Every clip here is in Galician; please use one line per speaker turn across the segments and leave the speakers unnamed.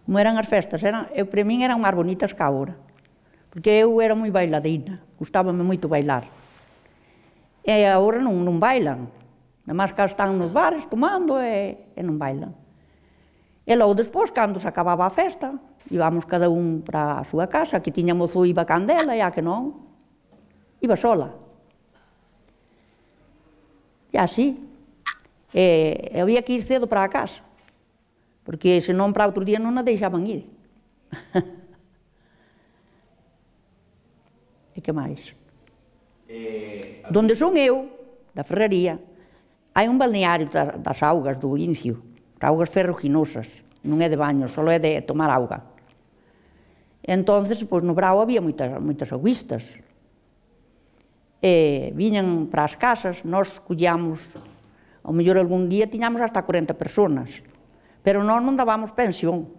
Como eran as festas, para min eran máis bonitas que agora. Porque eu era moi bailadina, gustábame moito bailar. E agora non bailan. Nada máis que están nos bares tomando e non bailan. E logo despois, cando se acababa a festa, íbamos cada un para a súa casa, que tiña mozo iba candela e a que non, iba sola. E así. E había que ir cedo para a casa, porque senón para outro día non a deixaban ir. E que máis? Donde son eu, da Ferraría, hai un balneario das augas do Incio, das augas ferruginosas, non é de baño, só é de tomar auga. Entonces, pois no Brao había moitas auguistas. E viñan para as casas, nós collíamos, ao mellor algún día tiñamos hasta 40 personas, pero nós non dábamos pensión.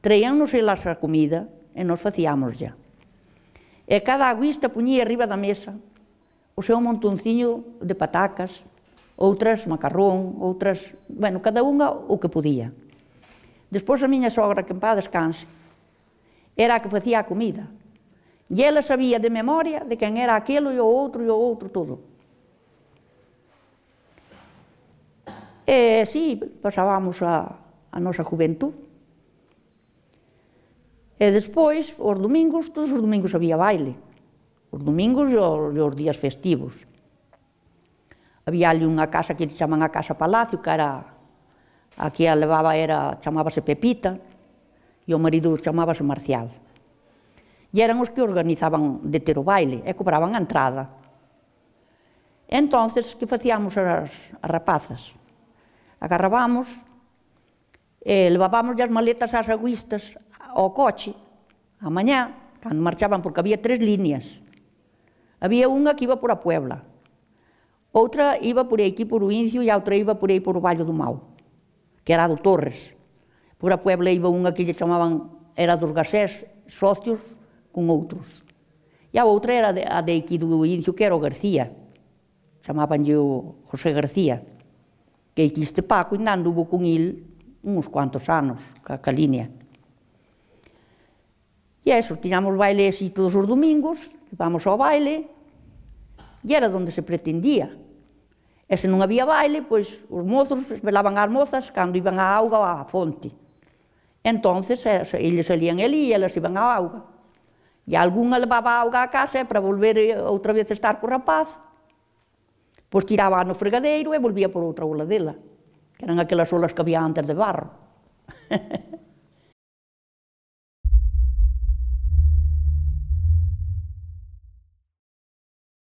Traíannos elas a comida e nós facíamoslla. E cada auguista puñía arriba da mesa o seu montonciño de patacas, outras macarrón, outras, bueno, cada unha o que podía. Despois a miña sogra, que en paz descanse, era a que facía a comida. E ela sabía de memoria de quen era aquilo e o outro todo. E así pasábamos a nosa juventud. E despois, os domingos, todos os domingos había baile. Os domingos e os días festivos. Había ali unha casa que chaman a Casa Palacio, que era a que a levaba chamábase Pepita, e o marido chamábase Marcial. E eran os que organizaban de ter o baile, e cobraban a entrada. Entonces, que facíamos as rapazas? Agarrábamos, levábamos as maletas ás auguistas ao coche, a mañá, cando marchaban, porque había 3 líneas. Había unha que iba por a Puebla, outra iba por aquí por o Incio e a outra iba por aí por o Vallo do Mau, que era a do Torres. Por a Puebla iba unha que lle chamaban, era dos gasés, socios con outros. E a outra era a de aquí do Incio, que era o García, chamabanlle o José García, que aquí este Paco ainda anduvo con il uns cuantos anos, ca línea. E eso, tiñamos baile así todos os domingos, íbamos ao baile, e era donde se pretendía. E se non había baile, pois os mozos velaban as mozas cando iban á auga ou á fonte. Entonces, eles salían ali e elas iban á auga. E algunha levaba a auga á casa para volver outra vez a estar co rapaz, pois tiraba no fregadeiro e volvía por outra ola dela, que eran aquelas olas que había antes de barro.